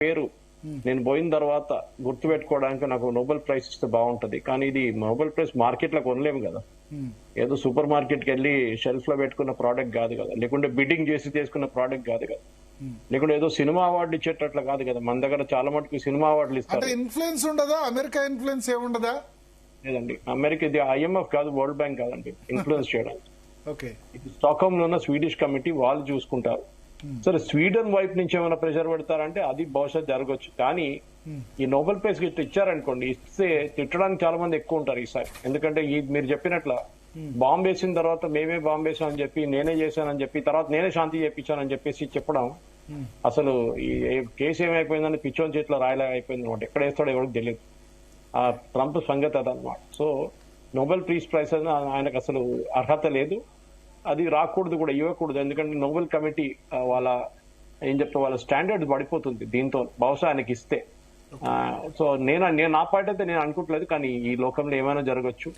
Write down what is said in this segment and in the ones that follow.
పేరు నేను పోయిన తర్వాత గుర్తుపెట్టుకోవడానికి నాకు నోబెల్ ప్రైజ్ ఇస్తే బాగుంటది. కానీ ఇది నోబెల్ ప్రైజ్ మార్కెట్ లో కొనలేము కదా. ఏదో సూపర్ మార్కెట్ కి వెళ్ళి షెల్ఫ్ లో పెట్టుకున్న ప్రోడక్ట్ కాదు కదా, లేకుంటే బిడ్డింగ్ చేసి చేసుకున్న ప్రోడక్ట్ కాదు కదా, లేకుంటే ఏదో సినిమా అవార్డు ఇచ్చేటట్లు కాదు కదా. మన దగ్గర చాలా మటుకు సినిమా అవార్డులు ఇస్తారు. ఇన్ఫ్లుయెన్స్ ఉండదా? అమెరికా ఇన్ఫ్లుయెన్స్ ఏముండదా? లేదండి, అమెరికా ఇది IMF కాదు, వరల్డ్ బ్యాంక్ కాదండి ఇన్ఫ్లుయెన్స్ చేయడానికి. ఓకే, స్టాక్హోమ్ లో ఉన్న స్వీడిష్ కమిటీ వాళ్ళు చూసుకుంటారు. సరే, స్వీడన్ వైపు నుంచి ఏమైనా ప్రెషర్ పెడతారంటే అది బహుశా జరగచ్చు. కానీ ఈ నోబెల్ ప్రైజ్ గిట్ట ఇచ్చారనుకోండి, ఇస్తే తిట్టడానికి చాలా మంది ఎక్కువ ఉంటారు ఈసారి. ఎందుకంటే ఈ మీరు చెప్పినట్ల బాంబు వేసిన తర్వాత మేమే బాంబు వేసామని చెప్పి, నేనే చేశానని చెప్పి, తర్వాత నేనే శాంతి చేయించానని చెప్పేసి చెప్పడం, అసలు ఈ కేసు ఏమైపోయిందని పిచ్చోని చేతిలో రాయలా అయిపోయింది అనమాట. ఎక్కడ వేస్తాడో ఎవరికి తెలియదు. ఆ ట్రంప్ సంగతి అదనమాట. సో నోబెల్ పీస్ ప్రైజ్ ఆయనకు అసలు అర్హత లేదు, అది రాకూడదు కూడా, ఇవ్వకూడదు. ఎందుకంటే నోబెల్ కమిటీ వాళ్ళ వాళ్ళ స్టాండర్డ్ పడిపోతుంది దీంతో, బహుశా ఆయనకి ఇస్తే. సో నేను నా పార్టీ అయితే నేను అనుకుంటలేదు, కానీ ఈ లోకంలో ఏమైనా జరగచ్చు.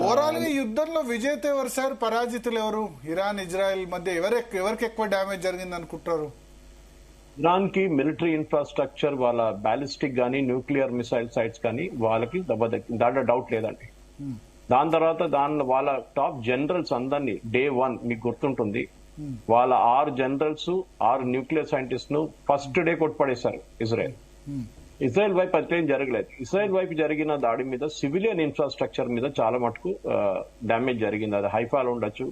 ఓవరాల్ గా యుద్ధంలో విజేత ఎవరు సార్, పరాజితులు ఎవరు? ఇరాన్ ఇజ్రాయెల్ మధ్య ఎవరికి ఎక్కువ డ్యామేజ్ జరిగింది అనుకుంటారు? ఇరాన్ కి మిలిటరీ ఇన్ఫ్రాస్ట్రక్చర్, వాళ్ళ బ్యాలిస్టిక్ గానీ న్యూక్లియర్ మిసైల్ సైట్స్ కానీ వాళ్ళకి దెబ్బతింది, దాంట్లో డౌట్ లేదండి. దాని తర్వాత వాళ్ళ టాప్ జనరల్స్ అందరినీ Day 1 మీకు గుర్తుంటుంది, వాళ్ళ 6 జనరల్స్ 6 న్యూక్లియర్ సైంటిస్ట్ ను ఫస్ట్ డే కొట్టుపడేశారు ఇజ్రాయెల్ వైపు. అట్లేం జరగలేదు. ఇజ్రాయెల్ వైపు జరిగిన దాడి మీద సివిలియన్ ఇన్ఫ్రాస్ట్రక్చర్ మీద చాలా మటుకు డ్యామేజ్ జరిగింది. అది హైఫాలో ఉండొచ్చు,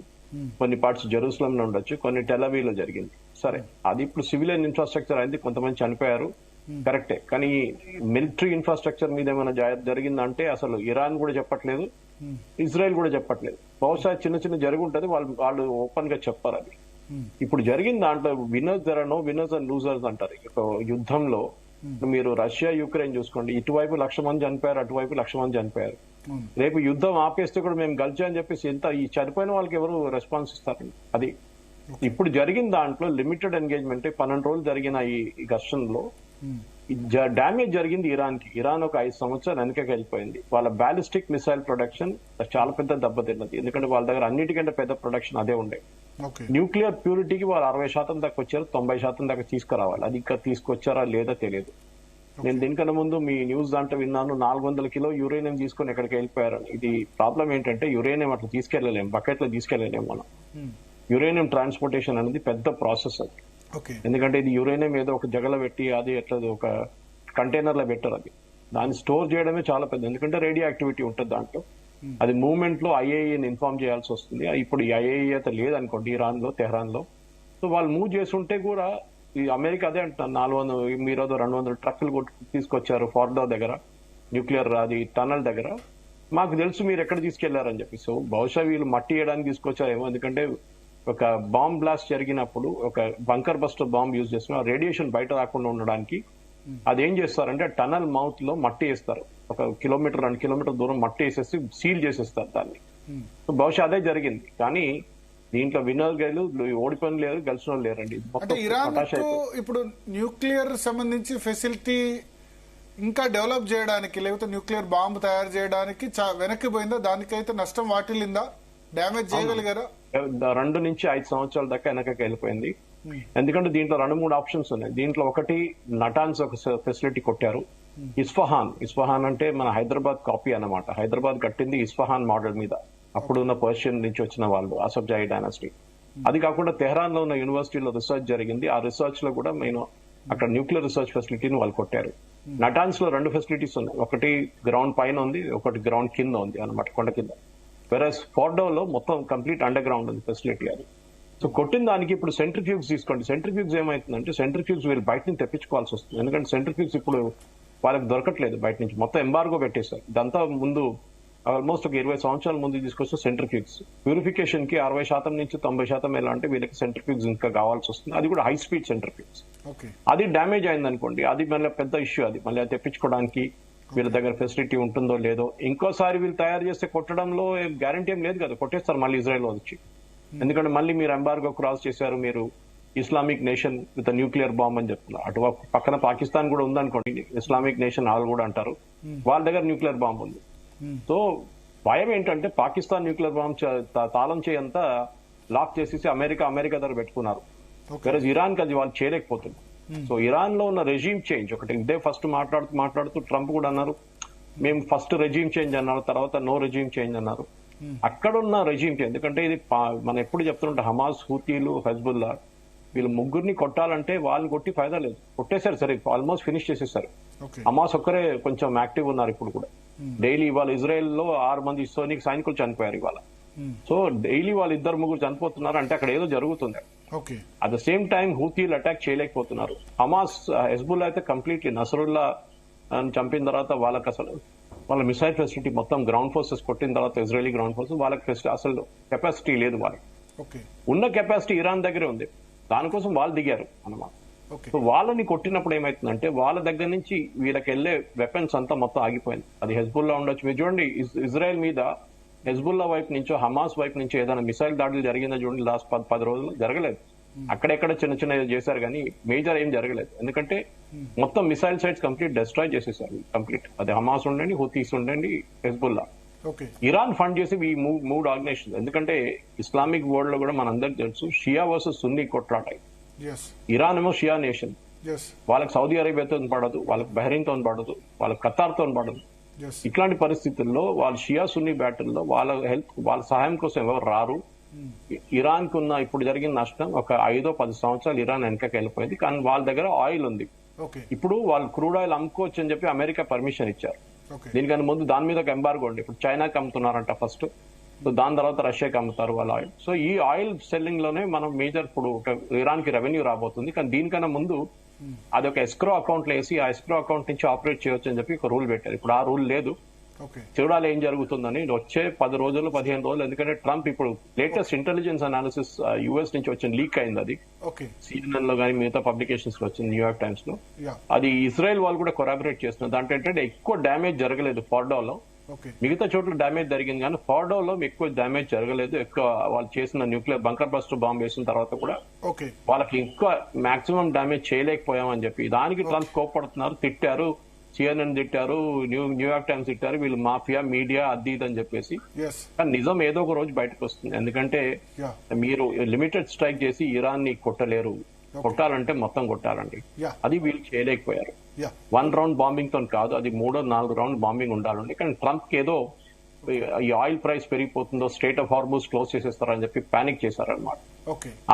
కొన్ని పార్ట్స్ జెరూసలం లో ఉండొచ్చు, కొన్ని టెలవీవ్ లో జరిగింది. సరే, అది ఇప్పుడు సివిలియన్ ఇన్ఫ్రాస్ట్రక్చర్ అయింది, కొంతమంది చనిపోయారు, కరెక్టే. కానీ మిలిటరీ ఇన్ఫ్రాస్ట్రక్చర్ మీద ఏమైనా జరిగిందంటే అసలు ఇరాన్ కూడా చెప్పట్లేదు, ఇజ్రాయెల్ కూడా చెప్పట్లేదు. బహుశా చిన్న చిన్న జరుగుంటది, వాళ్ళు ఓపెన్ గా చెప్పారు. అది ఇప్పుడు జరిగిన దాంట్లో winners there are no winners and losers అంటారు. యుద్ధంలో మీరు రష్యా యుక్రెయిన్ చూసుకోండి, ఇటువైపు 1,00,000 మంది చనిపోయారు, అటువైపు 1,00,000 మంది చనిపోయారు. రేపు యుద్ధం ఆపేస్తే కూడా మేము గెలిచామని చెప్పేసి ఈ చనిపోయిన వాళ్ళకి ఎవరు రెస్పాన్స్ ఇస్తారండి? అది ఇప్పుడు జరిగిన దాంట్లో లిమిటెడ్ ఎంగేజ్మెంట్ 12 రోజులు జరిగిన ఈ ఘర్షణలో డ్యామేజ్ జరిగింది ఇరాన్ కి. ఇరాన్ ఒక 5 సంవత్సరాలు వెనకకి వెళ్ళిపోయింది. వాళ్ళ బ్యాలిస్టిక్ మిసైల్ ప్రొడక్షన్ చాలా పెద్ద దెబ్బతిన్నది, ఎందుకంటే వాళ్ళ దగ్గర అన్నిటికంటే పెద్ద ప్రొడక్షన్ అదే ఉండే. న్యూక్లియర్ ప్యూరిటీకి వాళ్ళు 60% దాకా వచ్చారు, 90% దాకా తీసుకురావాలి. అది ఇంకా తీసుకొచ్చారా లేదా తెలియదు. నేను దీనికన్నా ముందు మీ న్యూస్ దాంట్లో విన్నాను, 400 కిలో యురేనియం తీసుకొని ఎక్కడికి వెళ్ళిపోయారని. ఇది ప్రాబ్లం ఏంటంటే యురేనియం అట్లా తీసుకెళ్లలేము, బకెట్లో తీసుకెళ్లలేము మనం. యురేనియం ట్రాన్స్పోర్టేషన్ అనేది పెద్ద ప్రాసెస్ అది. ఎందుకంటే ఇది యురేనియం ఏదో ఒక జగల పెట్టి అది ఎట్లా ఒక కంటైనర్ లో పెట్టారు, అది దాన్ని స్టోర్ చేయడమే చాలా పెద్ద, ఎందుకంటే రేడియో యాక్టివిటీ ఉంటుంది దాంట్లో. అది మూవ్మెంట్ లో IAEAని ఇన్ఫార్మ్ చేయాల్సి వస్తుంది. ఇప్పుడు ఈ IAEA అయితే లేదనుకోండి ఇరాన్ లో, తెహ్రాన్ లో. సో వాళ్ళు మూవ్ చేస్తుంటే కూడా ఈ అమెరికా అదే అంటున్నారు, 400 మీరు 200 ట్రక్కులు తీసుకొచ్చారు ఫార్డో దగ్గర, న్యూక్లియర్ అది టనల్ దగ్గర, మాకు తెలుసు మీరు ఎక్కడ తీసుకెళ్లారని చెప్పి. సో బహుశా వీళ్ళు మట్టి వేయడానికి తీసుకొచ్చారేమో, ఎందుకంటే ఒక బాంబ్ బ్లాస్ట్ జరిగినప్పుడు ఒక బంకర్ బస్టర్ బాంబ్ యూజ్ చేస్తున్నారు, రేడియేషన్ బయట రాకుండా ఉండడానికి అదేం చేస్తారంటే టనల్ మౌత్ లో మట్టి వేస్తారు, 1 కిలోమీటర్ 2 కిలోమీటర్ దూరం మట్టి వేసేసి సీల్ చేసేస్తారు దాన్ని. బహుశా అదే జరిగింది. కానీ దీంట్లో విన్నర్ గైలు ఓడిపోయిన లేరు, గెలిచిన వాళ్ళు లేరండి. ఇరాన్ ఇప్పుడు న్యూక్లియర్ సంబంధించి ఫెసిలిటీ ఇంకా డెవలప్ చేయడానికి, లేకపోతే న్యూక్లియర్ బాంబు తయారు చేయడానికి వెనక్కి పోయిందా? దానికైతే నష్టం వాటిల్లిందా? డ్యామేజ్ చేయగలిగారా? 2 నుంచి 5 సంవత్సరాల దాకా వెనకకి వెళ్ళిపోయింది. ఎందుకంటే దీంట్లో 2-3 ఆప్షన్స్ ఉన్నాయి. దీంట్లో ఒకటి నటాన్స్ ఒక ఫెసిలిటీ కొట్టారు. ఇస్ఫహాన్ అంటే మన హైదరాబాద్ కాపీ అన్నమాట. హైదరాబాద్ కట్టింది ఇస్ఫహాన్ మోడల్ మీద, అప్పుడున్న పర్షియన్ నుంచి వచ్చిన వాళ్ళు, అసఫ్జాయి డైనాసిటీ. అది కాకుండా తెహ్రాన్ లో ఉన్న యూనివర్సిటీలో రీసెర్చ్ జరిగింది. ఆ రీసెర్చ్ లో కూడా నేను అక్కడ న్యూక్లియర్ రీసెర్చ్ ఫెసిలిటీని వాళ్ళు కొట్టారు. నటాన్స్ లో 2 ఫెసిలిటీస్ ఉన్నాయి, ఒకటి గ్రౌండ్ పైన ఉంది, ఒకటి గ్రౌండ్ కింద ఉంది అన్నమాట, కొండ కింద. వెరస్ ఫోర్డోలో మొత్తం కంప్లీట్ అండర్ గ్రౌండ్ ఉంది ఫెసిలిటీ అది. సో కొట్టిన దానికి ఇప్పుడు సెంట్రిఫ్యూగ్స్ తీసుకోండి. సెంట్రిఫ్యూగ్స్ ఏమైతుందంటే సెంట్రిఫ్యూగ్స్ వీళ్ళు బయట నుంచి తెప్పించుకోవాల్సి వస్తుంది, ఎందుకంటే సెంట్రిఫ్యూగ్స్ ఇప్పుడు వాళ్ళకి దొరకట్లేదు బయట నుంచి, మొత్తం ఎంబార్గో పెట్టేశారు. ఇదంతా ముందు ఆల్మోస్ట్ ఒక 20 సంవత్సరాల ముందు తీసుకొస్తే సెంట్రిఫ్యూగ్స్ ప్యూరిఫికేషన్ కి 60% నుంచి 90% ఎలా అంటే వీళ్ళకి సెంట్రిఫ్యూగ్స్ ఇంకా కావాల్సి వస్తుంది. అది కూడా హై స్పీడ్ సెంట్రిఫ్యూగ్స్. అది డ్యామేజ్ అయింది అనుకోండి, అది మళ్ళీ పెద్ద ఇష్యూ. అది మళ్ళీ తెప్పించుకోవడానికి వీళ్ళ దగ్గర ఫెసిలిటీ ఉంటుందో లేదో. ఇంకోసారి వీళ్ళు తయారు చేస్తే కొట్టడంలో గ్యారంటీ ఏం లేదు కదా, కొట్టేస్తారు మళ్ళీ ఇజ్రాయెల్ వచ్చి. ఎందుకంటే మళ్ళీ మీరు ఎంబార్గో క్రాస్ చేశారు, మీరు Islamic nation with nuclear bomb అని చెప్తున్నారు. అటు పక్కన పాకిస్తాన్ కూడా ఉందనుకోండి, ఇస్లామిక్ నేషన్ వాళ్ళు కూడా అంటారు, వాళ్ళ దగ్గర న్యూక్లియర్ బాంబ్ ఉంది. సో భయం ఏంటంటే పాకిస్తాన్ న్యూక్లియర్ బాంబ్ తాళం చేయంతా లాక్ చేసేసి అమెరికా దగ్గర పెట్టుకున్నారు. ఇరాన్ కి అది వాళ్ళు చేయలేకపోతున్నారు. సో ఇరాన్ లో ఉన్న రెజీమ్ చేంజ్ ఒకటి ఇదే ఫస్ట్ మాట్లాడుతూ ట్రంప్ కూడా అన్నారు, మేము ఫస్ట్ రెజీమ్ చేంజ్ అన్నారు, తర్వాత నో రెజీమ్ చేంజ్ అన్నారు. అక్కడున్న రెజీమ్ చేంజ్, ఎందుకంటే ఇది మనం ఎప్పుడు చెప్తుంటే హమాస్, హూతీలు, హెజ్బుల్లా వీళ్ళు ముగ్గురిని కొట్టాలంటే వాళ్ళని కొట్టి ఫైదా లేదు. కొట్టేశారు, సరే ఆల్మోస్ట్ ఫినిష్ చేసేసారు. హమాస్ ఒక్కరే కొంచెం యాక్టివ్ ఉన్నారు ఇప్పుడు కూడా. డైలీ ఇవాళ ఇజ్రాయెల్ లో 6 మంది సైనికులు చనిపోయారు ఇవాళ. సో డైలీ వాళ్ళు 2-3 చనిపోతున్నారు అంటే అక్కడ ఏదో జరుగుతుంది. అట్ ద సేమ్ టైం హూతీలు అటాక్ చేయలేకపోతున్నారు. హమాస్, హెజ్బుల్లా అయితే కంప్లీట్లీ నసరుల్లా చంపిన తర్వాత వాళ్ళకి అసలు వాళ్ళ మిసైల్ ఫెసిలిటీ మొత్తం గ్రౌండ్ ఫోర్సెస్ కొట్టిన తర్వాత ఇజ్రాయలీ గ్రౌండ్ ఫోర్సెస్ వాళ్ళకి అసలు కెపాసిటీ లేదు. వాళ్ళకి ఉన్న కెపాసిటీ ఇరాన్ దగ్గరే ఉంది, దానికోసం వాళ్ళు దిగారు అన్నమాట. సో వాళ్ళని కొట్టినప్పుడు ఏమైతుందంటే వాళ్ళ దగ్గర నుంచి వీళ్ళకి వెళ్లే వెపన్స్ అంతా మొత్తం ఆగిపోయింది. అది హెజ్బుల్లా ఉండొచ్చు. మీరు చూడండి ఇజ్రాయెల్ మీద హెజ్బుల్లా వైపు నుంచో హమాస్ వైపు నుంచో ఏదైనా మిసైల్ దాడులు జరిగిందో చూడండి, లాస్ట్ 10 రోజులు జరగలేదు. అక్కడెక్కడ చిన్న చేశారు కానీ మేజర్ ఏం జరగలేదు. ఎందుకంటే మొత్తం మిసైల్ సైట్స్ కంప్లీట్ డిస్ట్రాయ్ చేసేసారు కంప్లీట్. అది హమాస్ ఉండండి, హుతీస్ ఉండండి, హెజ్బుల్లా. ఇరాన్ ఫండ్ చేసి ఈ 3 ఆర్గనైజేషన్. ఎందుకంటే ఇస్లామిక్ వరల్డ్ లో కూడా మనందరికి తెలుసు షియా వర్సెస్ సున్నీ కొట్లాటాయి. ఇరాన్ ఏమో షియా నేషన్, వాళ్ళకి సౌదీ అరేబియాతో పడదు, వాళ్ళకి బహ్రెయిన్ తో పడదు, వాళ్ళకి ఖతార్ తో పడదు. ఇట్లాంటి పరిస్థితుల్లో వాళ్ళు షియా సున్నీ బ్యాటిల్లో వాళ్ళ సహాయం కోసం ఎవరు రారు. ఇరాన్ కు ఉన్న ఇప్పుడు జరిగిన నష్టం ఒక 5-10 సంవత్సరాలు ఇరాన్ వెనకకి వెళ్ళిపోయింది. కానీ వాళ్ళ దగ్గర ఆయిల్ ఉంది. ఇప్పుడు వాళ్ళు క్రూడ్ ఆయిల్ అమ్ముకోవచ్చు అని చెప్పి అమెరికా పర్మిషన్ ఇచ్చారు. దీనికన్నా ముందు దాని మీద ఒక ఎంబార్గో ఉంది. ఇప్పుడు చైనాకి అమ్ముతున్నారంట ఫస్ట్, సో దాని తర్వాత రష్యాకి అమ్ముతారు వాళ్ళ ఆయిల్. సో ఈ ఆయిల్ సెల్లింగ్ లోనే మనం మేజర్ ఇప్పుడు ఇరాన్ కి రెవెన్యూ రాబోతుంది. కానీ దీనికన్నా ముందు అది ఒక ఎస్క్రో అకౌంట్ లో వేసి ఆ ఎస్క్రో అకౌంట్ నుంచి ఆపరేట్ చేయొచ్చు అని చెప్పి ఒక రూల్ పెట్టారు. ఇప్పుడు ఆ రూల్ లేదు. చూడాలి ఏం జరుగుతుందని వచ్చే 10 రోజులు 15 రోజులు. ఎందుకంటే ట్రంప్ ఇప్పుడు లేటెస్ట్ ఇంటెలిజెన్స్ అనాలిసిస్ యుఎస్ నుంచి వచ్చిన లీక్ అయింది. అది CNN లో కానీ మిగతా పబ్లికేషన్స్ లో వచ్చింది, న్యూయార్క్ టైమ్స్ లో. అది ఇజ్రాయెల్ వాళ్ళు కూడా కొరాబరేట్ చేస్తున్నారు. దాంట్లో ఏంటంటే ఎక్కువ డ్యామేజ్ జరగలేదు ఫార్డోలో, మిగతా చోట్ల డ్యామేజ్ జరిగింది కానీ ఫార్డోలో ఎక్కువ డ్యామేజ్ జరగలేదు. ఎక్కువ వాళ్ళు చేసిన న్యూక్లియర్ బంకర్ బస్టర్ బాంబ్ వేసిన తర్వాత కూడా వాళ్ళకి ఎక్కువ మాక్సిమం డ్యామేజ్ చేయలేకపోయామని చెప్పి దానికి ట్రంప్ కోప్పడుతున్నారు, తిట్టారు. CNN తిట్టారు, న్యూయార్క్ టైమ్స్ తిట్టారు, వీళ్ళు మాఫియా మీడియా అది ఇది అని చెప్పేసి. కానీ నిజం ఏదో ఒక రోజు బయటకు వస్తుంది. ఎందుకంటే మీరు లిమిటెడ్ స్ట్రైక్ చేసి ఇరాన్ ని కొట్టలేరు. కొట్టాలంటే మొత్తం కొట్టాలండి. అది వీళ్ళు చేయలేకపోయారు. 1 రౌండ్ బాంబింగ్ తో కాదు, అది 3-4 రౌండ్ బాంబింగ్ ఉండాలండి. కానీ ట్రంప్ కి ఏదో ఈ ఆయిల్ ప్రైస్ పెరిగిపోతుందో స్ట్రెయిట్ ఆఫ్ హార్మూజ్ క్లోజ్ చేసేస్తారని చెప్పి పానిక్ చేశారనమాట.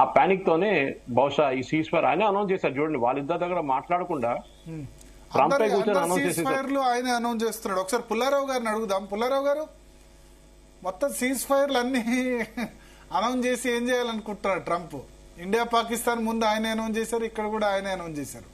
ఆ పానిక్ తోనే బహుశా ఈ సీజ్ ఫైర్ ఆయన అనౌన్స్ చేశారు. చూడండి వాళ్ళిద్దరి దగ్గర మాట్లాడకుండా ఆయన అనౌన్స్ చేస్తున్నాడు. ఒకసారి పుల్లారావు గారిని అడుగుదాం. పుల్లారావు గారు, మొత్తం సీజ్ ఫైర్లు అన్ని అనౌన్స్ చేసి ఏం చేయాలనుకుంటున్నారు ట్రంప్? ఇండియా పాకిస్తాన్ ముందు ఆయన అనౌన్స్ చేశారు, ఇక్కడ కూడా ఆయన అనౌన్స్ చేశారు.